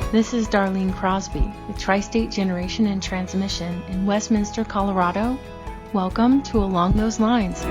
This is Darlene Crosby with Tri-State Generation and Transmission in Westminster, Colorado. Welcome to Along Those Lines.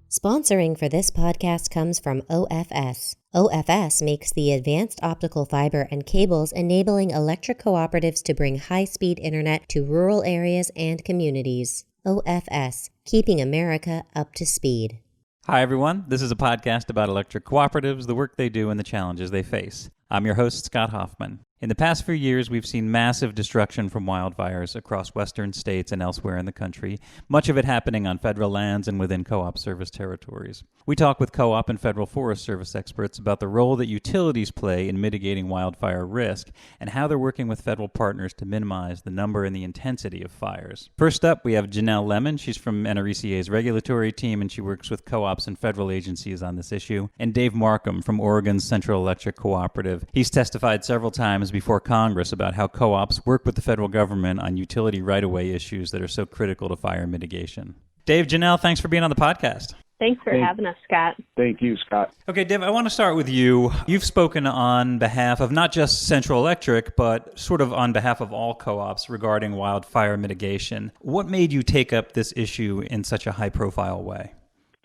Sponsoring for this podcast comes from OFS. OFS makes the advanced optical fiber and cables enabling electric cooperatives to bring high-speed internet to rural areas and communities. OFS, keeping America up to speed. Hi, everyone. This is a podcast about electric cooperatives, the work they do, and the challenges they face. I'm your host, Scott Hoffman. In the past few years, we've seen massive destruction from wildfires across western states and elsewhere in the country, much of it happening on federal lands and within co-op service territories. We talk with co-op and federal Forest Service experts about the role that utilities play in mitigating wildfire risk and how they're working with federal partners to minimize the number and the intensity of fires. First up, we have Janelle Lemon. She's from NRECA's regulatory team, and she works with co-ops and federal agencies on this issue. And Dave Markham from Oregon's Central Electric Cooperative. He's testified several times before Congress about how co-ops work with the federal government on utility right-of-way issues that are so critical to fire mitigation. Dave, Janelle, thanks for being on the podcast. Thanks for having us, Scott. Thank you, Scott. Okay, Dave, I want to start with you. You've spoken on behalf of not just Central Electric, but sort of on behalf of all co-ops regarding wildfire mitigation. What made you take up this issue in such a high-profile way?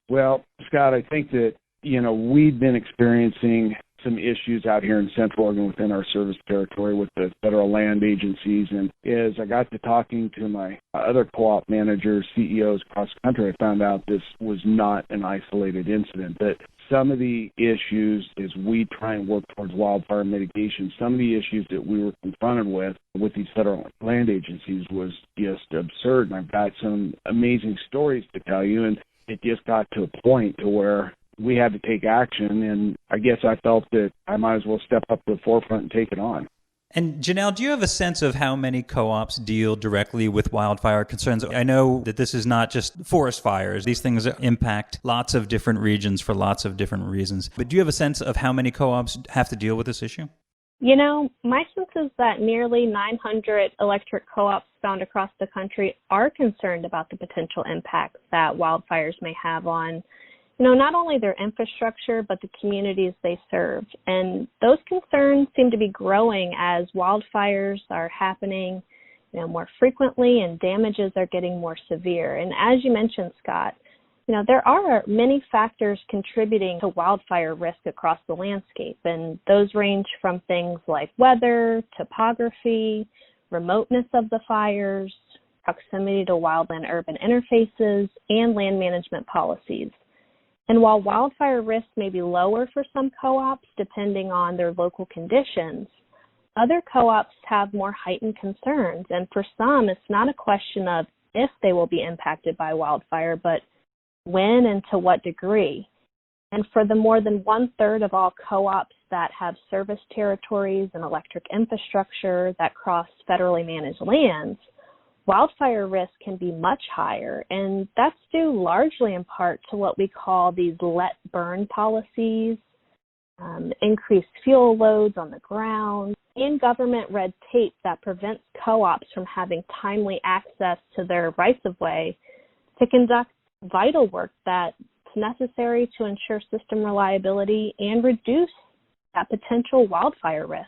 Well, Scott, I think that, we've been experiencing some issues out here in Central Oregon within our service territory with the federal land agencies. And as I got to talking to my other co-op managers, CEOs across the country, I found out this was not an isolated incident, that some of the issues as we try and work towards wildfire mitigation, some of the issues that we were confronted with these federal land agencies was just absurd. And I've got some amazing stories to tell you. And it just got to a point to where we had to take action, and I guess I felt that I might as well step up to the forefront and take it on. And Janelle, do you have a sense of how many co-ops deal directly with wildfire concerns? I know that this is not just forest fires. These things impact lots of different regions for lots of different reasons. But do you have a sense of how many co-ops have to deal with this issue? My sense is that nearly 900 electric co-ops found across the country are concerned about the potential impacts that wildfires may have on not only their infrastructure, but the communities they serve. And those concerns seem to be growing as wildfires are happening, more frequently and damages are getting more severe. And as you mentioned, Scott, there are many factors contributing to wildfire risk across the landscape. And those range from things like weather, topography, remoteness of the fires, proximity to wildland-urban interfaces, and land management policies. And while wildfire risk may be lower for some co-ops, depending on their local conditions, other co-ops have more heightened concerns. And for some, it's not a question of if they will be impacted by wildfire, but when and to what degree. And for the more than 1/3 of all co-ops that have service territories and electric infrastructure that cross federally managed lands, wildfire risk can be much higher, and that's due largely in part to what we call these let burn policies, increased fuel loads on the ground, and government red tape that prevents co-ops from having timely access to their rights-of-way to conduct vital work that's necessary to ensure system reliability and reduce that potential wildfire risk.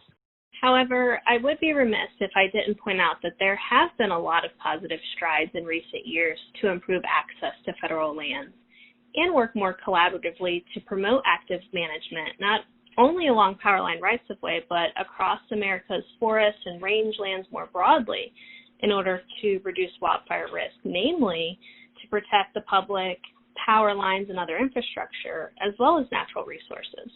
However, I would be remiss if I didn't point out that there have been a lot of positive strides in recent years to improve access to federal lands and work more collaboratively to promote active management, not only along power line rights-of-way, but across America's forests and rangelands more broadly in order to reduce wildfire risk, namely to protect the public, power lines, and other infrastructure, as well as natural resources.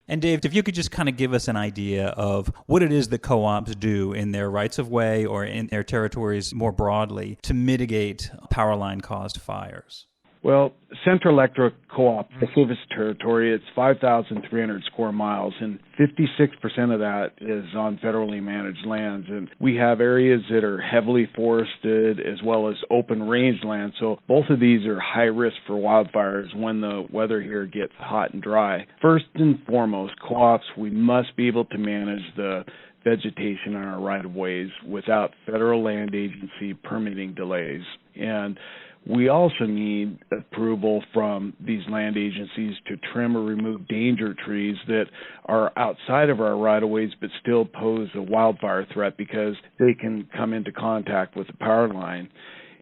And Dave, if you could just kind of give us an idea of what it is that co-ops do in their rights-of-way or in their territories more broadly to mitigate power line-caused fires. Well, Central Electric Co-op, the service territory, it's 5,300 square miles, and 56% of that is on federally managed lands. And we have areas that are heavily forested as well as open range land. So both of these are high risk for wildfires when the weather here gets hot and dry. First and foremost, co-ops, we must be able to manage the vegetation on our right-of-ways without federal land agency permitting delays. And We also need approval from these land agencies to trim or remove danger trees that are outside of our right-of-ways but still pose a wildfire threat because they can come into contact with the power line.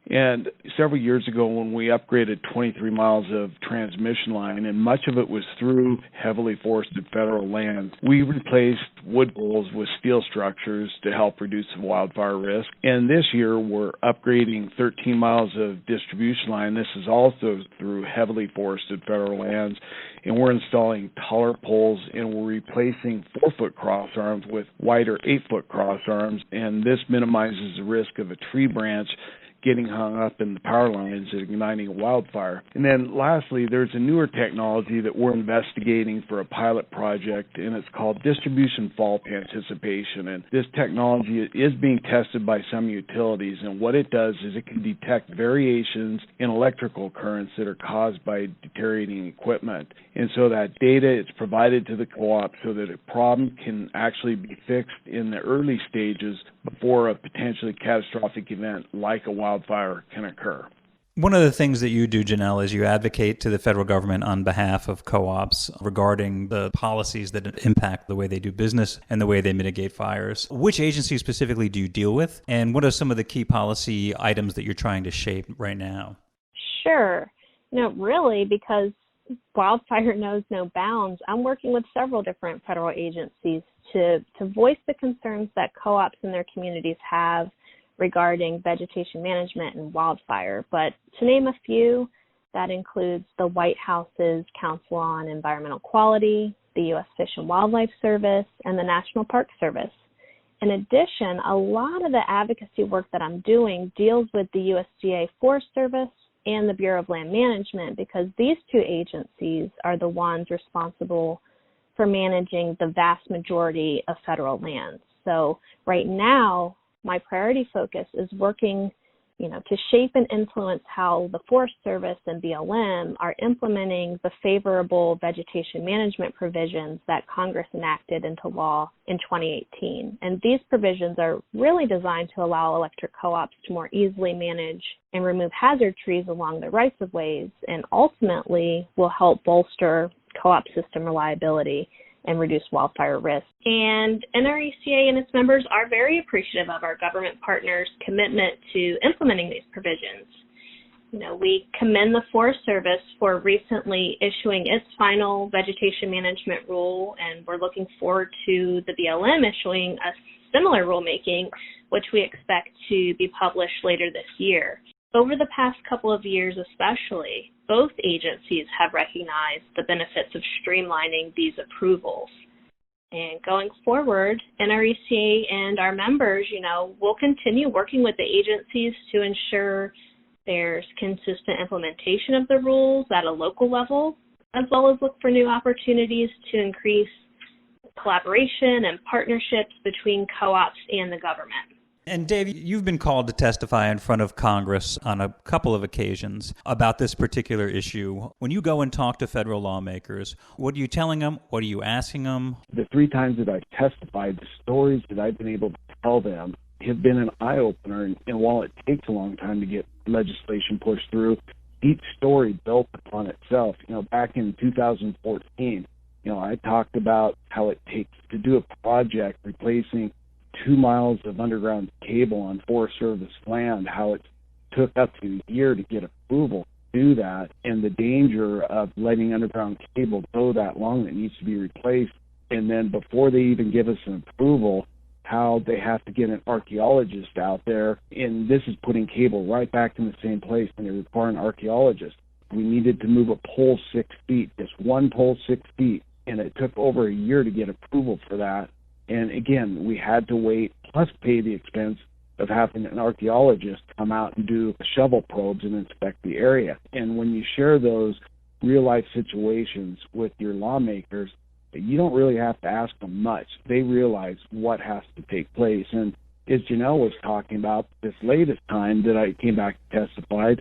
And several years ago when we upgraded 23 miles of transmission line, and much of it was through heavily forested federal land, we replaced wood poles with steel structures to help reduce the wildfire risk. And this year we're upgrading 13 miles of distribution line. This is also through heavily forested federal lands. And we're installing taller poles, and we're replacing 4-foot cross arms with wider 8-foot cross arms. And this minimizes the risk of a tree branch getting hung up in the power lines and igniting a wildfire. And then lastly, there's a newer technology that we're investigating for a pilot project, and it's called distribution fault anticipation. And this technology is being tested by some utilities, and what it does is it can detect variations in electrical currents that are caused by deteriorating equipment. And so that data is provided to the co-op so that a problem can actually be fixed in the early stages before a potentially catastrophic event like a wildfire can occur. One of the things that you do, Janelle, is you advocate to the federal government on behalf of co-ops regarding the policies that impact the way they do business and the way they mitigate fires. Which agencies specifically do you deal with, and what are some of the key policy items that you're trying to shape right now? Sure. Really, because wildfire knows no bounds, I'm working with several different federal agencies to voice the concerns that co-ops in their communities have regarding vegetation management and wildfire. But to name a few, that includes the White House's Council on Environmental Quality, the U.S. Fish and Wildlife Service, and the National Park Service. In addition, a lot of the advocacy work that I'm doing deals with the USDA Forest Service and the Bureau of Land Management, because these two agencies are the ones responsible for managing the vast majority of federal lands. So right now, my priority focus is working, to shape and influence how the Forest Service and BLM are implementing the favorable vegetation management provisions that Congress enacted into law in 2018. And these provisions are really designed to allow electric co-ops to more easily manage and remove hazard trees along the rights-of-ways, and ultimately will help bolster co-op system reliability and reduce wildfire risk. And NRECA and its members are very appreciative of our government partners' commitment to implementing these provisions. We commend the Forest Service for recently issuing its final vegetation management rule, and we're looking forward to the BLM issuing a similar rulemaking, which we expect to be published later this year. Over the past couple of years especially, both agencies have recognized the benefits of streamlining these approvals. And going forward, NRECA and our members, will continue working with the agencies to ensure there's consistent implementation of the rules at a local level, as well as look for new opportunities to increase collaboration and partnerships between co-ops and the government. And Dave, you've been called to testify in front of Congress on a couple of occasions about this particular issue. When you go and talk to federal lawmakers, what are you telling them? What are you asking them? The 3 times that I've testified, the stories that I've been able to tell them have been an eye-opener. And while it takes a long time to get legislation pushed through, each story built upon itself. Back in 2014, I talked about how it takes to do a project replacing 2 miles of underground cable on Forest Service land, how it took up to a year to get approval to do that, and the danger of letting underground cable go that long that needs to be replaced. And then before they even give us an approval, how they have to get an archaeologist out there, and this is putting cable right back in the same place, and they require an archaeologist. We needed to move a pole 6 feet, just one pole 6 feet, and it took over a year to get approval for that. And again, we had to wait, plus pay the expense of having an archaeologist come out and do shovel probes and inspect the area. And when you share those real-life situations with your lawmakers, you don't really have to ask them much. They realize what has to take place. And as Janelle was talking about, this latest time that I came back to testify,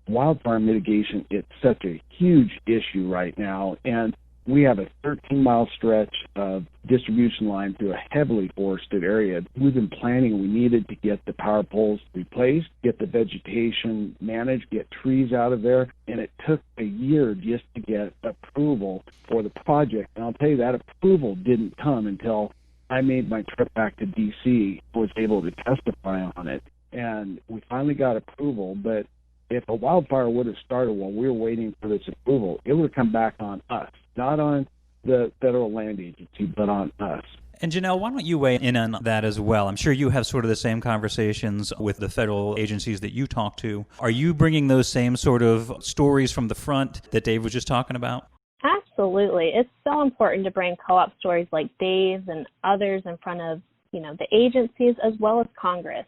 wildfire mitigation, it's such a huge issue right now. And We have a 13-mile stretch of distribution line through a heavily forested area. We've been planning. We needed to get the power poles replaced, get the vegetation managed, get trees out of there, and it took a year just to get approval for the project. And I'll tell you, that approval didn't come until I made my trip back to D.C., was able to testify on it, and we finally got approval. But if a wildfire would have started while we were waiting for this approval, it would have come back on us, not on the Federal Land Agency, but on us. And Janelle, why don't you weigh in on that as well? I'm sure you have sort of the same conversations with the federal agencies that you talk to. Are you bringing those same sort of stories from the front that Dave was just talking about? Absolutely. It's so important to bring co-op stories like Dave's and others in front of, the agencies as well as Congress.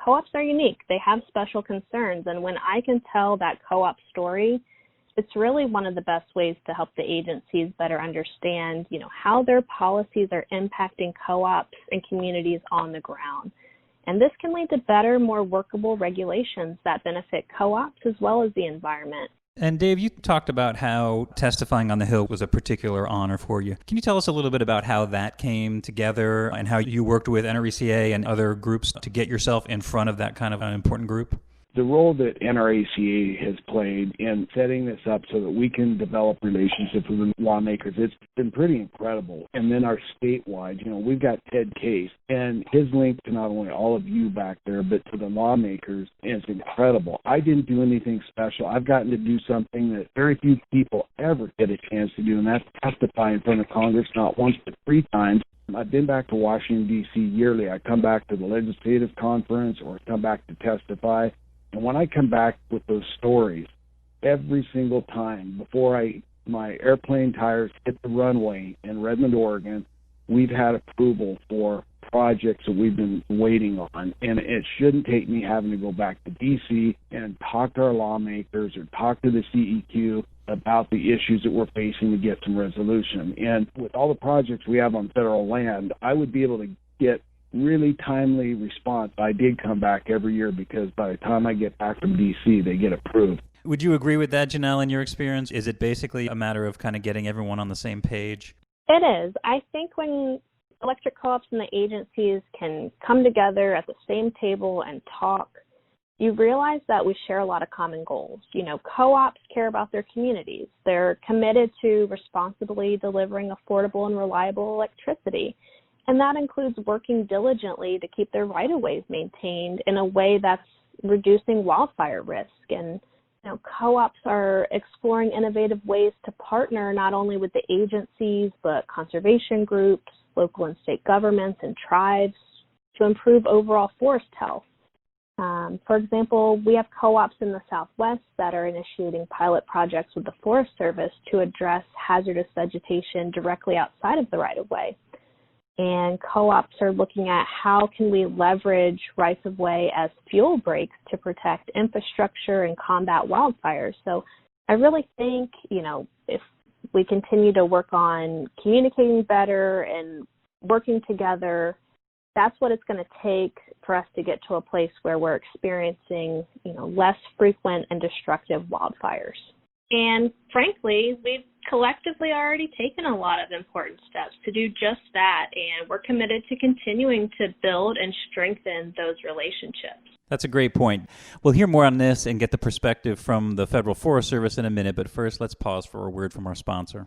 Co-ops are unique. They have special concerns. And when I can tell that co-op story, it's really one of the best ways to help the agencies better understand, how their policies are impacting co-ops and communities on the ground. And this can lead to better, more workable regulations that benefit co-ops as well as the environment. And Dave, you talked about how testifying on the Hill was a particular honor for you. Can you tell us a little bit about how that came together and how you worked with NRECA and other groups to get yourself in front of that kind of an important group? The role that NRECA has played in setting this up so that we can develop relationships with the lawmakers, it's been pretty incredible. And then our statewide, we've got Ted Case, and his link to not only all of you back there, but to the lawmakers is incredible. I didn't do anything special. I've gotten to do something that very few people ever get a chance to do, and that's testify in front of Congress not once but 3 times. I've been back to Washington, D.C. yearly. I come back to the legislative conference or come back to testify. And when I come back with those stories, every single time before my airplane tires hit the runway in Redmond, Oregon, we've had approval for projects that we've been waiting on. And it shouldn't take me having to go back to D.C. and talk to our lawmakers or talk to the CEQ about the issues that we're facing to get some resolution. And with all the projects we have on federal land, I would be able to get really timely response. I did come back every year because by the time I get back from D.C., they get approved. Would you agree with that, Janelle, in your experience? Is it basically a matter of kind of getting everyone on the same page? It is. I think when electric co-ops and the agencies can come together at the same table and talk, you realize that we share a lot of common goals. Co-ops care about their communities. They're committed to responsibly delivering affordable and reliable electricity. And that includes working diligently to keep their right-of-ways maintained in a way that's reducing wildfire risk. And co-ops are exploring innovative ways to partner not only with the agencies, but conservation groups, local and state governments, and tribes to improve overall forest health. For example, we have co-ops in the Southwest that are initiating pilot projects with the Forest Service to address hazardous vegetation directly outside of the right-of-way. And co-ops are looking at how can we leverage rights-of-way as fuel breaks to protect infrastructure and combat wildfires. So I really think, if we continue to work on communicating better and working together, that's what it's going to take for us to get to a place where we're experiencing, less frequent and destructive wildfires. And frankly, we've collectively already taken a lot of important steps to do just that, and we're committed to continuing to build and strengthen those relationships. That's a great point. We'll hear more on this and get the perspective from the Federal Forest Service in a minute, but first let's pause for a word from our sponsor.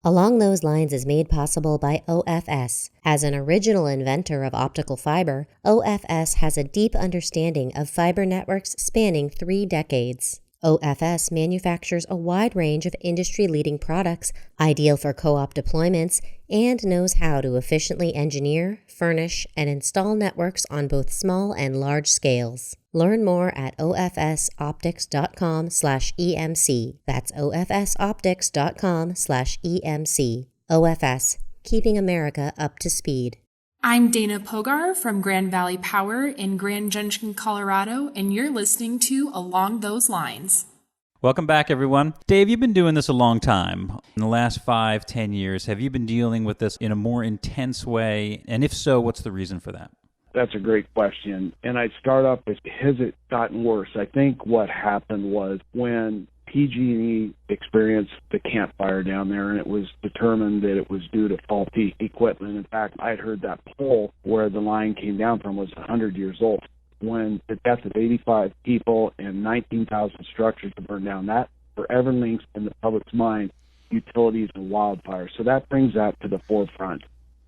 Along Those Lines is made possible by OFS. As an original inventor of optical fiber, OFS has a deep understanding of fiber networks spanning 3 decades. OFS manufactures a wide range of industry-leading products, ideal for co-op deployments, and knows how to efficiently engineer, furnish, and install networks on both small and large scales. Learn more at ofsoptics.com/EMC. That's ofsoptics.com/EMC. OFS, keeping America up to speed. I'm Dana Pogar from Grand Valley Power in Grand Junction, Colorado, and you're listening to Along Those Lines. Welcome back, everyone. Dave, you've been doing this a long time. In the last 5-10 years, have you been dealing with this in a more intense way? And if so, what's the reason for that? That's a great question. And I'd start off with, has it gotten worse? I think what happened was when PG&E experienced the Camp Fire down there, and it was determined that it was due to faulty equipment. In fact, I had heard that pole where the line came down from was 100 years old. When the death of 85 people and 19,000 structures burned down, that forever links in the public's mind utilities and wildfires. So that brings that to the forefront.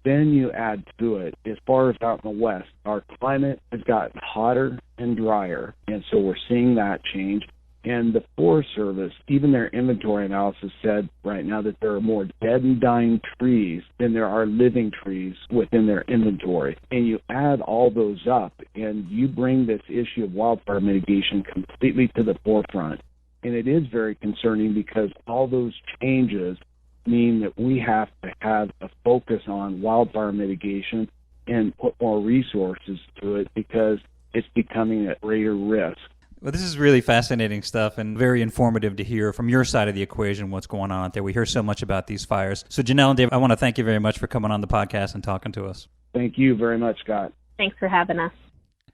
Then you add to it, as far as out in the west, our climate has gotten hotter and drier, and so we're seeing that change. And the Forest Service, even their inventory analysis said right now that there are more dead and dying trees than there are living trees within their inventory. And you add all those up, and you bring this issue of wildfire mitigation completely to the forefront. And it is very concerning because all those changes mean that we have to have a focus on wildfire mitigation and put more resources to it because it's becoming a greater risk. Well, this is really fascinating stuff and very informative to hear from your side of the equation what's going on out there. We hear so much about these fires. So Janelle and Dave, I want to thank you very much for coming on the podcast and talking to us. Thank you very much, Scott. Thanks for having us.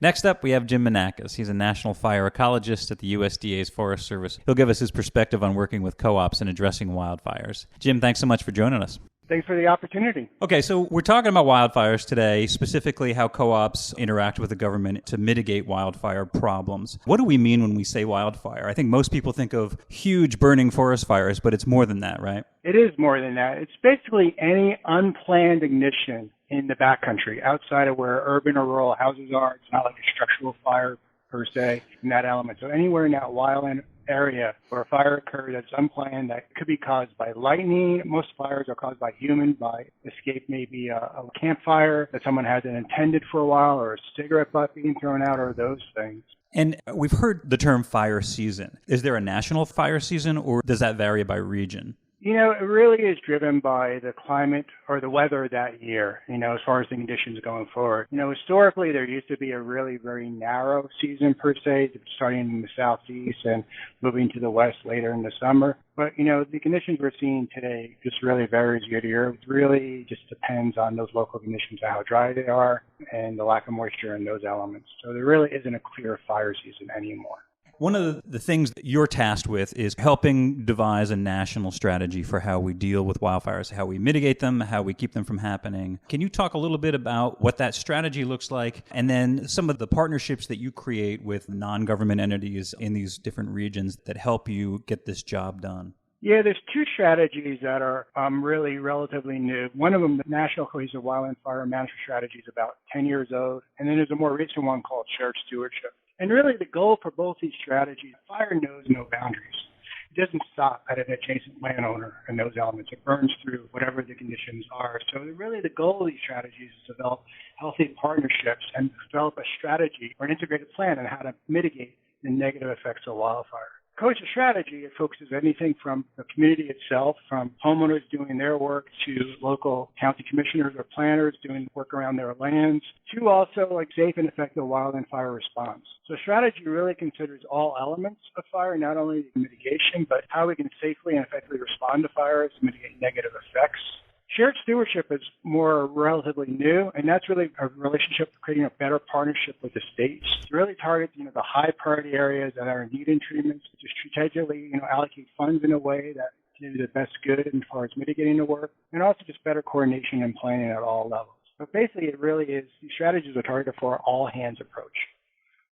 Next up, we have Jim Menakis. He's a national fire ecologist at the USDA's Forest Service. He'll give us his perspective on working with co-ops and addressing wildfires. Jim, thanks so much for joining us. Thanks for the opportunity. Okay, so we're talking about wildfires today, specifically how co-ops interact with the government to mitigate wildfire problems. What do we mean when we say wildfire? I think most people think of huge burning forest fires, but it's more than that, right? It is more than that. It's basically any unplanned ignition in the backcountry, outside of where urban or rural houses are. It's not like a structural fire per se in that element. So anywhere in that wildland area where a fire occurs that's unplanned, that could be caused by lightning. Most fires are caused by human, by escape, maybe a campfire that someone hasn't intended for a while, or a cigarette butt being thrown out, or those things. And we've heard the term fire season. Is there a national fire season, or does that vary by region? You know, it really is driven by the climate or the weather that year, as far as the conditions going forward. Historically, there used to be a really very narrow season per se, starting in the southeast and moving to the west later in the summer. But, the conditions we're seeing today just really varies year to year. It really just depends on those local conditions, how dry they are, and the lack of moisture in those elements. So there really isn't a clear fire season anymore. One of the things that you're tasked with is helping devise a national strategy for how we deal with wildfires, how we mitigate them, how we keep them from happening. Can you talk a little bit about what that strategy looks like, and then some of the partnerships that you create with non-government entities in these different regions that help you get this job done? Yeah, there's two strategies that are really relatively new. One of them, the National Cohesive Wildland Fire Management Strategy, is about 10 years old. And then there's a more recent one called Shared Stewardship. And really the goal for both these strategies, fire knows no boundaries. It doesn't stop at an adjacent landowner and those elements. It burns through whatever the conditions are. So really the goal of these strategies is to develop healthy partnerships and develop a strategy or an integrated plan on how to mitigate the negative effects of wildfire. Cohesive strategy, it focuses anything from the community itself, from homeowners doing their work to local county commissioners or planners doing work around their lands, to also like safe and effective wildland fire response. So strategy really considers all elements of fire, not only mitigation, but how we can safely and effectively respond to fires, mitigate negative effects. Shared stewardship is more relatively new, and that's really a relationship for creating a better partnership with the states. It really targets, the high priority areas that are in need in treatments, to strategically, allocate funds in a way that gives the best good as far as mitigating the work, and also just better coordination and planning at all levels. But basically, it really is, these strategies are targeted for an all-hands approach.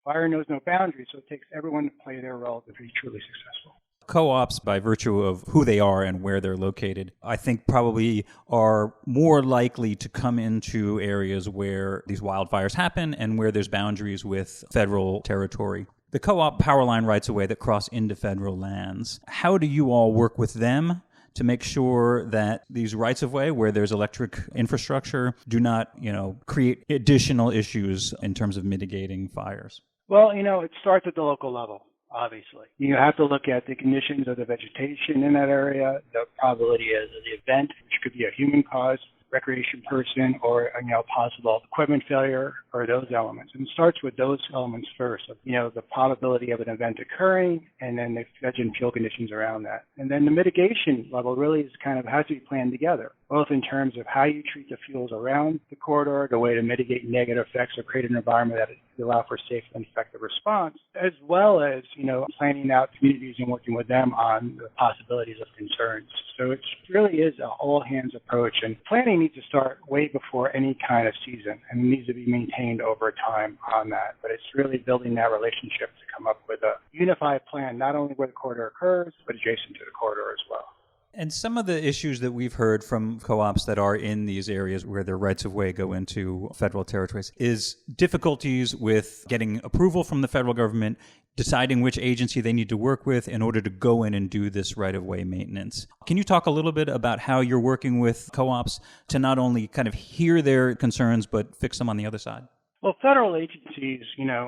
Fire knows no boundaries, so it takes everyone to play their role to be truly successful. Co-ops, by virtue of who they are and where they're located, I think probably are more likely to come into areas where these wildfires happen and where there's boundaries with federal territory. The co-op power line rights of way that cross into federal lands, how do you all work with them to make sure that these rights of way where there's electric infrastructure do not, create additional issues in terms of mitigating fires? Well, it starts at the local level. Obviously, you have to look at the conditions of the vegetation in that area, the probability of the event, which could be a human caused recreation person or possible equipment failure or those elements. And it starts with those elements first, the probability of an event occurring and then the veg and fuel conditions around that. And then the mitigation level really is has to be planned together, both in terms of how you treat the fuels around the corridor, the way to mitigate negative effects or create an environment that to allow for safe and effective response, as well as, planning out communities and working with them on the possibilities of concerns. So it really is an all-hands approach, and planning needs to start way before any kind of season and needs to be maintained over time on that. But it's really building that relationship to come up with a unified plan, not only where the corridor occurs, but adjacent to the corridor as well. And some of the issues that we've heard from co-ops that are in these areas where their rights of way go into federal territories is difficulties with getting approval from the federal government, deciding which agency they need to work with in order to go in and do this right of way maintenance. Can you talk a little bit about how you're working with co-ops to not only kind of hear their concerns, but fix them on the other side? Well, federal agencies,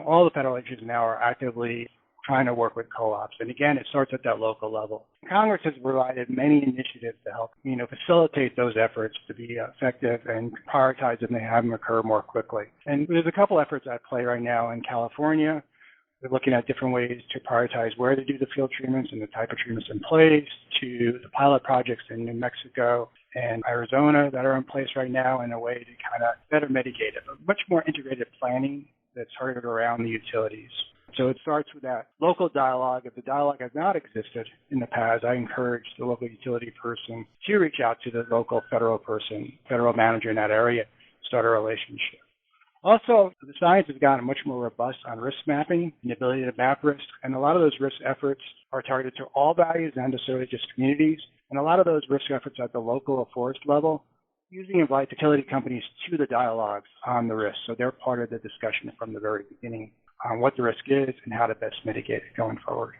all the federal agencies now are actively trying to work with co-ops. And again, it starts at that local level. Congress has provided many initiatives to help, facilitate those efforts to be effective and prioritize them and have them occur more quickly. And there's a couple efforts at play right now in California. We're looking at different ways to prioritize where to do the field treatments and the type of treatments in place, to the pilot projects in New Mexico and Arizona that are in place right now in a way to kind of better mitigate it, but much more integrated planning that's targeted around the utilities. So it starts with that local dialogue. If the dialogue has not existed in the past, I encourage the local utility person to reach out to the local federal person, federal manager in that area, start a relationship. Also, the science has gotten much more robust on risk mapping and the ability to map risk, and a lot of those risk efforts are targeted to all values, not necessarily just communities. And a lot of those risk efforts at the local or forest level usually invite utility companies to the dialogues on the risk, so they're part of the discussion from the very beginning on what the risk is and how to best mitigate it going forward.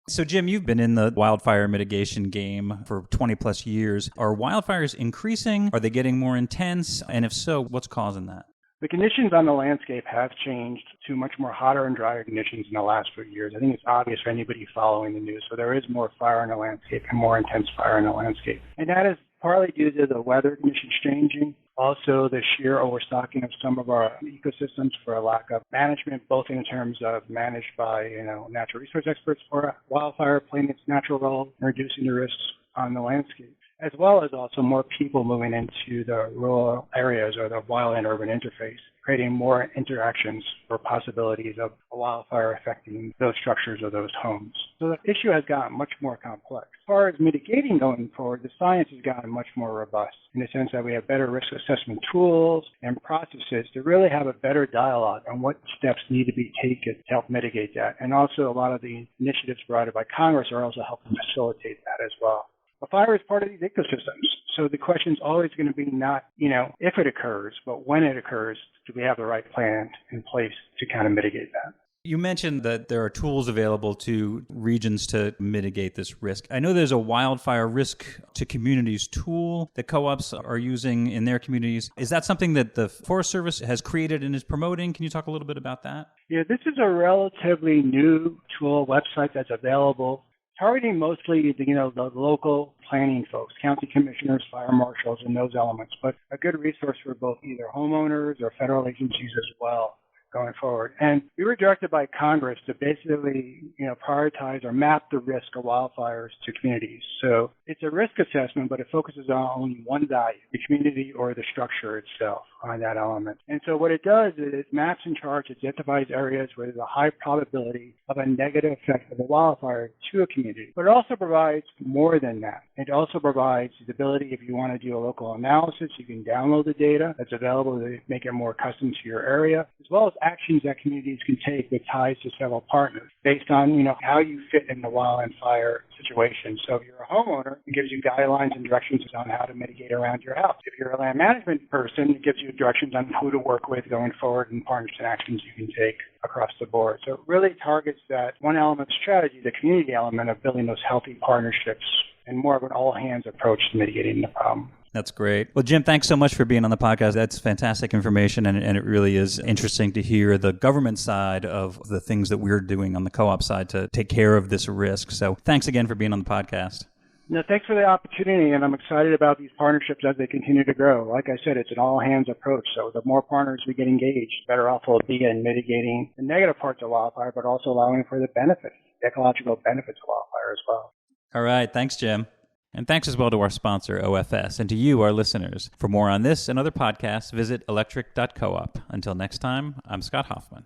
So, Jim, you've been in the wildfire mitigation game for 20 plus years. Are wildfires increasing? Are they getting more intense? And if so, what's causing that? The conditions on the landscape have changed to much more hotter and drier conditions in the last few years. I think it's obvious for anybody following the news. So there is more fire in the landscape and more intense fire in the landscape. And that is partly due to the weather conditions changing, also the sheer overstocking of some of our ecosystems for a lack of management, both in terms of managed by, natural resource experts for wildfire playing its natural role and reducing the risks on the landscape, as well as also more people moving into the rural areas or the wild and urban interface, creating more interactions or possibilities of a wildfire affecting those structures or those homes. So the issue has gotten much more complex. As far as mitigating going forward, the science has gotten much more robust in the sense that we have better risk assessment tools and processes to really have a better dialogue on what steps need to be taken to help mitigate that. And also a lot of the initiatives provided by Congress are also helping facilitate that as well. A fire is part of these ecosystems. So the question is always going to be not, if it occurs, but when it occurs, do we have the right plan in place to kind of mitigate that? You mentioned that there are tools available to regions to mitigate this risk. I know there's a wildfire risk to communities tool that co-ops are using in their communities. Is that something that the Forest Service has created and is promoting? Can you talk a little bit about that? Yeah, this is a relatively new tool website that's available, targeting mostly the local planning folks, county commissioners, fire marshals, and those elements, but a good resource for both either homeowners or federal agencies as well going forward. And we were directed by Congress to basically, prioritize or map the risk of wildfires to communities. So it's a risk assessment, but it focuses on only one value, the community or the structure itself on that element. And so what it does is it maps and charts, identifies areas where there's a high probability of a negative effect of a wildfire to a community. But it also provides more than that. It also provides the ability, if you want to do a local analysis, you can download the data that's available to make it more custom to your area, as well as actions that communities can take with ties to several partners based on, how you fit in the wildfire situation. So if you're a homeowner, it gives you guidelines and directions on how to mitigate around your house. If you're a land management person, it gives you directions on who to work with going forward and partners and actions you can take across the board. So it really targets that one element strategy, the community element of building those healthy partnerships and more of an all-hands approach to mitigating the problem. That's great. Well, Jim, thanks so much for being on the podcast. That's fantastic information, and it really is interesting to hear the government side of the things that we're doing on the co-op side to take care of this risk. So thanks again for being on the podcast. No, thanks for the opportunity, and I'm excited about these partnerships as they continue to grow. Like I said, it's an all-hands approach, so the more partners we get engaged, the better off we'll be in mitigating the negative parts of wildfire, but also allowing for the benefits, the ecological benefits of wildfire as well. All right. Thanks, Jim. And thanks as well to our sponsor, OFS, and to you, our listeners. For more on this and other podcasts, visit electric.coop. Until next time, I'm Scott Hoffman.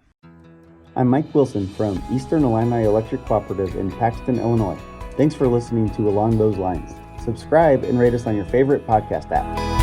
I'm Mike Wilson from Eastern Illini Electric Cooperative in Paxton, Illinois. Thanks for listening to Along Those Lines. Subscribe and rate us on your favorite podcast app.